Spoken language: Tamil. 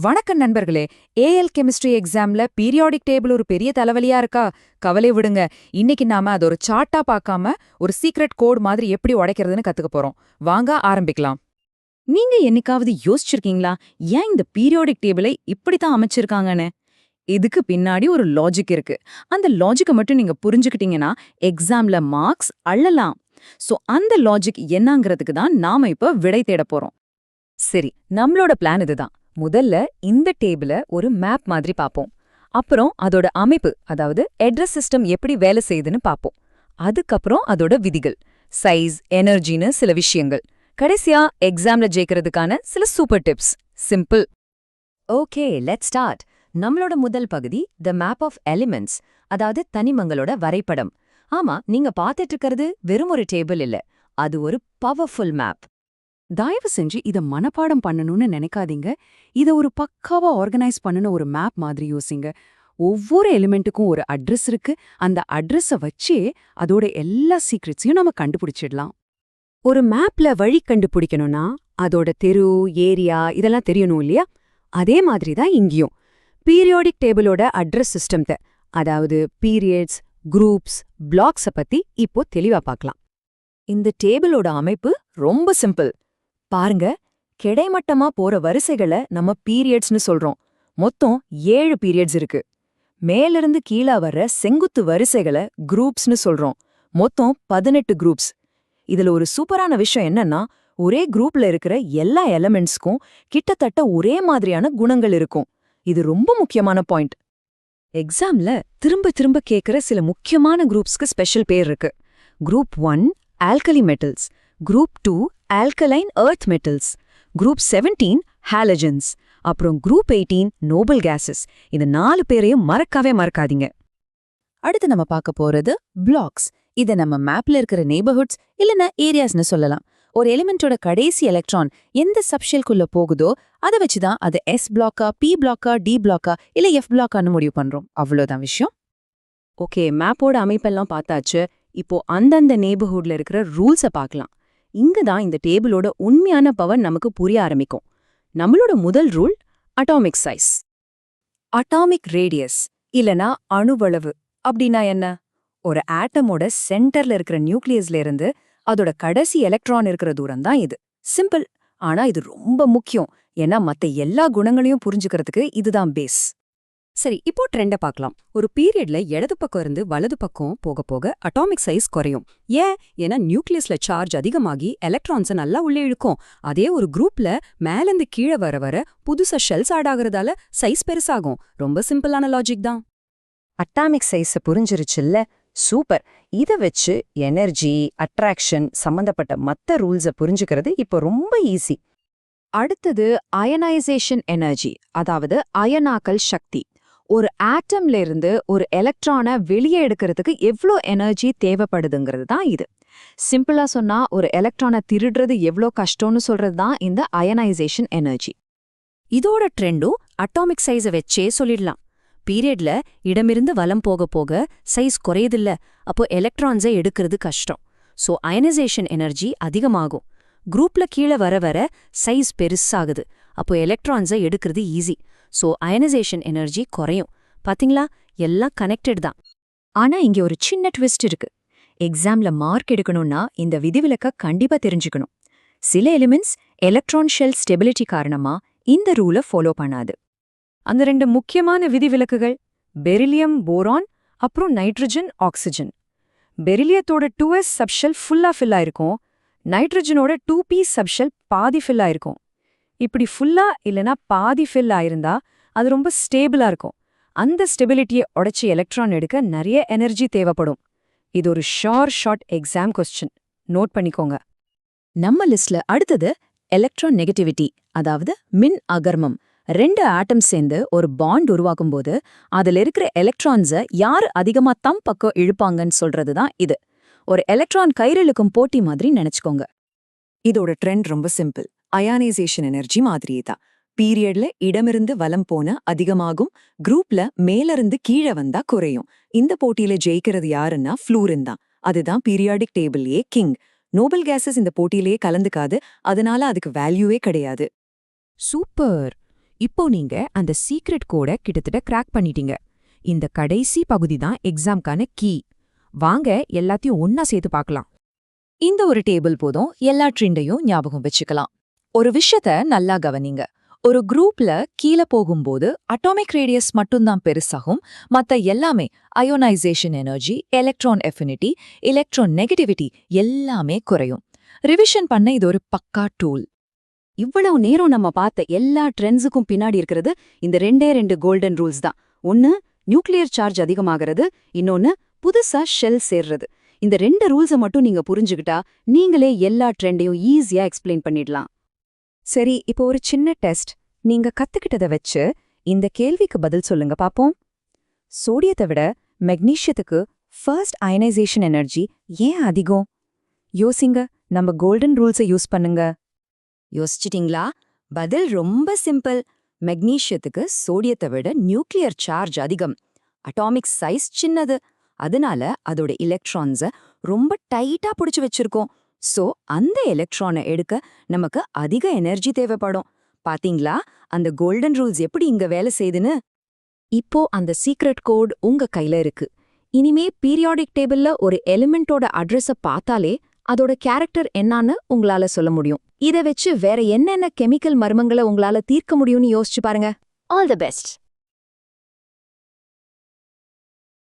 வணக்கம் நண்பர்களே. ஏஎல் கெமிஸ்ட்ரி எக்ஸாம்ல பீரியாடிக் டேபிள் ஒரு பெரிய தலைவலியா இருக்கா? கவலை விடுங்க. இன்னைக்கு நாம அது ஒரு சார்ட்டா பார்க்காம ஒரு சீக்ரெட் கோட் மாதிரி எப்படி உடைக்கிறதுன்னு கத்துக்க போறோம். வாங்க ஆரம்பிக்கலாம். நீங்க என்னைக்காவது யோசிச்சிருக்கீங்களா ஏன் இந்த பீரியாடிக் டேபிளை இப்படித்தான் அமைச்சிருக்காங்கன்னு? இதுக்கு பின்னாடி ஒரு லாஜிக் இருக்கு. அந்த லாஜிக்கை மட்டும் நீங்க புரிஞ்சுக்கிட்டீங்கன்னா எக்ஸாம்ல மார்க்ஸ் அள்ளலாம். சோ அந்த லாஜிக் என்னங்கிறதுக்கு தான் நாம இப்ப விடை தேட போறோம். சரி, நம்மளோட பிளான் இதுதான். முதல்ல இந்த டேபிள ஒரு மேப் மாதிரி பாப்போம். அப்புறம் அதோட அமைப்பு, அதாவது அட்ரஸ் சிஸ்டம் எப்படி வேலை செய்யுதுன்னு பாப்போம். அதுக்கப்புறம் அதோட விதிகள், சைஸ், எனர்ஜின்னு சில விஷயங்கள். கடைசியா எக்ஸாம்ல ஜெயிக்கிறதுக்கான சில super tips. Simple. Okay, let's start. நம்மளோட முதல் பகுதி தி மேப் ஆஃப் எலிமெண்ட்ஸ், அதாவது தனிமங்களோட வரைபடம். ஆமா, நீங்க பார்த்துட்டு இருக்கிறது வெறும் ஒரு டேபிள் இல்ல, அது ஒரு பவர்ஃபுல் மேப். தயவு செஞ்சு இத மனப்பாடம் பண்ணணும்னு நினைக்காதீங்க. இத ஒரு பக்காவா ஆர்கனைஸ் பண்ணுன ஒரு மேப் மாதிரி யோசிங்க. ஒவ்வொரு எலிமெண்ட்டுக்கும் ஒரு அட்ரஸ் இருக்கு. அந்த அட்ரஸ வச்சே அதோட எல்லா சீக்ரெட்ஸையும் நம்ம கண்டுபிடிச்சிடலாம். ஒரு மேப்ல வழி கண்டுபிடிக்கணும்னா அதோட தெரு, ஏரியா இதெல்லாம் தெரியணும் இல்லையா? அதே மாதிரி தான் இங்கேயும். பீரியாடிக் டேபிளோட அட்ரஸ் சிஸ்டம்த, அதாவது பீரியட்ஸ், குரூப்ஸ், பிளாக்ஸ பத்தி இப்போ தெளிவா பார்க்கலாம். இந்த டேபிளோட அமைப்பு ரொம்ப சிம்பிள். பாருங்க, கிடைமட்டமா போற வரிசைகளை நம்ம பீரியட்ஸ்னு சொல்றோம். மொத்தம் 7 பீரியட்ஸ் இருக்கு. மேலிருந்து கீழா வர்ற செங்குத்து வரிசைகளை குரூப்ஸ்னு சொல்றோம். மொத்தம் 18 குரூப்ஸ். இதுல ஒரு சூப்பரான விஷயம் என்னன்னா, ஒரே குரூப்ல இருக்கிற எல்லா எலிமெண்ட்ஸ்க்கும் கிட்டத்தட்ட ஒரே மாதிரியான குணங்கள் இருக்கும். இது ரொம்ப முக்கியமான பாயிண்ட். எக்ஸாம்ல திரும்ப திரும்ப கேட்கிற சில முக்கியமான குரூப்ஸ்க்கு ஸ்பெஷல் பேர் இருக்கு. Group 1 alkali metals, group 2 alkaline earth metals, group 17 halogens, அப்புறம் குரூப் 18 நோபல் கேசஸ். இந்த 4 பேரையும் மறக்கவே மறக்காதீங்க. அடுத்து நம்ம பார்க்க போறது பிளாக்ஸ். இத நம்ம மேப்ல இருக்கிற நெய்பர்ஹுட்ஸ் இல்லனா ஏரியாஸ்னு சொல்லலாம். ஒரு எலிமெண்டோட கடைசி எலக்ட்ரான் எந்த சப்ஷெல்குள்ள போகுதோ அதை வச்சுதான் அது எஸ் பிளாக்கா, பி பிளாக்கா, டி பிளாக்கா இல்ல எஃப் பிளாக்கான்னு முடிவு பண்றோம். அவ்வளவுதான் விஷயம். ஓகே, மேப்போட அமைப்பெல்லாம் பார்த்தாச்சு. இப்போ அந்தந்த நெய்பர்ஹுட்ல இருக்கிற ரூல்ஸை பார்க்கலாம். இங்க தான் இந்த டேபிளோட உண்மையான பவர் நமக்கு புரிய ஆரம்பிக்கும். நம்மளோட முதல் rule atomic size. Atomic radius இல்லனா அணுவளவு அப்படின்னா என்ன? ஒரு ஆட்டமோட சென்டர்ல இருக்கிற நியூக்ளியஸ்ல இருந்து அதோட கடைசி எலக்ட்ரான் இருக்கிற தூரம் தான் இது. சிம்பிள். ஆனா இது ரொம்ப முக்கியம். ஏன்னா மத்த எல்லா குணங்களையும் புரிஞ்சுக்கிறதுக்கு இதுதான் பேஸ். சரி, இப்போ ட்ரெண்ட பார்க்கலாம். ஒரு பீரியட்ல இடது பக்கம் இருந்து வலது பக்கம் போக போக அட்டாமிக் சைஸ் குறையும். ஏன்னா நியூக்ளியஸ்ல சார்ஜ் அதிகமாகி எலக்ட்ரான்ஸை நல்லா உள்ளே இழுக்கும். அதே ஒரு குரூப்ல மேலேந்து கீழே வர வர புதுசா ஷெல்ஸ் ஆட் ஆகுறதால சைஸ் பெருசாகும். ரொம்ப சிம்பிளான லாஜிக் தான். அட்டாமிக் சைஸ புரிஞ்சிருச்சுல்ல? சூப்பர். இத வச்சு எனர்ஜி, அட்ராக்ஷன் சம்பந்தப்பட்ட மத்த ரூல்ஸ புரிஞ்சுக்கிறது இப்போ ரொம்ப ஈஸி. அடுத்தது அயனைசேஷன் எனர்ஜி, அதாவது அயனாக்கல் சக்தி. ஒரு ஆட்டம்ல இருந்து ஒரு எலக்ட்ரானை வெளியே எடுக்கிறதுக்கு எவ்வளோ எனர்ஜி தேவைப்படுதுங்கிறது தான் இது. சிம்பிளா சொன்னா ஒரு எலக்ட்ரானை திருடுறது எவ்வளோ கஷ்டம்னு சொல்றது தான் இந்த அயனைசேஷன் எனர்ஜி. இதோட ட்ரெண்டும் அட்டாமிக் சைஸை வச்சே சொல்லிடலாம். பீரியட்ல இடமிருந்து வலம் போக போக சைஸ் குறையுதில்ல, அப்போ எலக்ட்ரான்ஸை எடுக்கிறது கஷ்டம். சோ அயனைசேஷன் எனர்ஜி அதிகமாகும். குரூப்ல கீழே வர வர சைஸ் பெருசாகுது, அப்போ எலக்ட்ரான்ஸை எடுக்கிறது ஈஸி. சோ அயனைசேஷன் எனர்ஜி குறையும். பாத்தீங்களா, எல்லாம் கனெக்டட் தான். ஆனா இங்க ஒரு சின்ன ட்விஸ்ட் இருக்கு. எக்ஸாம்ல மார்க் எடுக்கணும்னா இந்த விதிவிலக்க கண்டிப்பா தெரிஞ்சுக்கணும். சில எலிமெண்ட்ஸ் எலக்ட்ரான் ஷெல் ஸ்டெபிலிட்டி காரணமா இந்த ரூலை ஃபாலோ பண்ணாது. அந்த 2 முக்கியமான விதிவிலக்குகள் பெரிலியம், போரான், அப்புறம் நைட்ரஜன், ஆக்சிஜன். பெரிலியத்தோட 2s சப்ஷெல் ஃபுல்லா ஃபில் ஆயிருக்கும். நைட்ரஜனோட 2p சப்ஷெல் பாதி ஃபில் ஆயிருக்கும். இப்படி ஃபுல்லா இல்லனா பாதி ஃபில் ஆயிருந்தா அது ரொம்ப ஸ்டேபிளா இருக்கும். அந்த ஸ்டெபிலிட்டியை உடைச்சு எலக்ட்ரான் எடுக்க நிறைய எனர்ஜி தேவைப்படும். இது ஒரு ஷார்ட் எக்ஸாம் கொஸ்டின். நோட் பண்ணிக்கோங்க. நம்ம லிஸ்ட்ல அடுத்தது எலக்ட்ரான் நெகட்டிவிட்டி, அதாவது மின் அகர்மம். 2 ஆட்டம் சேர்ந்து ஒரு பாண்ட் உருவாக்கும்போது அதுல இருக்கிற எலக்ட்ரான்ஸை யார் அதிகமா தம் பக்கம் இழுப்பாங்கன்னு சொல்றதுதான் இது. ஒரு எலக்ட்ரான் கயிறிழுக்கும் போட்டி மாதிரி நினைச்சுக்கோங்க. இதோட ட்ரெண்ட் ரொம்ப சிம்பிள். அயானைசேஷன் எனர்ஜி மாதிரியே தான். பீரியட்ல இடமிருந்து வலம் போன அதிகமாகும், குரூப்ல மேலிருந்து கீழே வந்தா குறையும். இந்த போட்டியில ஜெயிக்கிறது யாருன்னா ஃப்ளூரின் தான். அதுதான் பீரியாடிக் டேபிள்லயே கிங். நோபல் கேசஸ் இந்த போட்டியிலேயே கலந்துக்காது, அதனால அதுக்கு வேல்யூவே கிடையாது. சூப்பர். இப்போ நீங்க அந்த சீக்ரெட் கோட கிட்டத்தட்ட கிராக் பண்ணிட்டீங்க. இந்த கடைசி பகுதி தான் எக்ஸாம்க்கான கீ. வாங்க எல்லாத்தையும் ஒன்னா சேர்த்து பார்க்கலாம். இந்த ஒரு டேபிள் போதும் எல்லா ட்ரெண்டையும் ஞாபகம் வச்சுக்கலாம். ஒரு விஷயத்த நல்லா கவனிங்க. ஒரு குரூப்ல கீழ போகும்போது அட்டாமிக் ரேடியஸ் மட்டும்தான் பெருசாகும், மத்த எல்லாமே அயோனைசேஷன் energy, electron Affinity, electron negativity எல்லாமே குறையும். ரிவிஷன் பண்ண இது ஒரு பக்கா டூல். இவ்வளவு நேரம் நம்ம பார்த்த எல்லா ட்ரெண்ட்ஸுக்கும் பின்னாடி இருக்கிறது இந்த ரெண்டு கோல்டன் ரூல்ஸ் தான். ஒன்னு நியூக்ளியர் சார்ஜ் அதிகமாகிறது, இன்னொன்னு புதுசா ஷெல் சேர்றது. இந்த 2 ரூல்ஸை மட்டும் நீங்க புரிஞ்சுக்கிட்டா நீங்களே எல்லா ட்ரெண்டையும் ஈஸியா எக்ஸ்பிளைன் பண்ணிடலாம். சரி, இப்போ ஒரு சின்ன டெஸ்ட். நீங்க கத்துக்கிட்டத வச்சு இந்த கேள்விக்கு பதில் சொல்லுங்க பாப்போம். சோடியத்தை விட மெக்னீஷியத்துக்கு ஃபர்ஸ்ட் அயனைசேஷன் எனர்ஜி ஏன் அதிகம்? யோசிங்க, நம்ம கோல்டன் ரூல்ஸை யூஸ் பண்ணுங்க. யோசிச்சிட்டீங்களா? பதில் ரொம்ப சிம்பிள். மெக்னீஷியத்துக்கு சோடியத்தை விட நியூக்ளியர் சார்ஜ் அதிகம். அட்டாமிக் சைஸ் சின்னது, அதனால அதோட எலக்ட்ரான்ஸை ரொம்ப டைட்டா பிடிச்சு வச்சிருக்கோம். சோ அந்த எலக்ட்ரானை எடுக்க நமக்கு அதிக எனர்ஜி தேவைப்படும். பாத்தீங்களா அந்த கோல்டன் ரூல்ஸ் எப்படி இங்க வேலை செய்யுதுன்னு? இப்போ அந்த சீக்ரெட் கோட் உங்க கையில இருக்கு. இனிமே பீரியாடிக் டேபிள்ல ஒரு எலிமெண்டோட அட்ரஸ பார்த்தாலே அதோட கேரக்டர் என்னன்னு உங்களால சொல்ல முடியும். இதை வச்சு வேற என்னென்ன கெமிக்கல் மர்மங்களை உங்களால தீர்க்க முடியும்னு யோசிச்சு பாருங்க. All the best.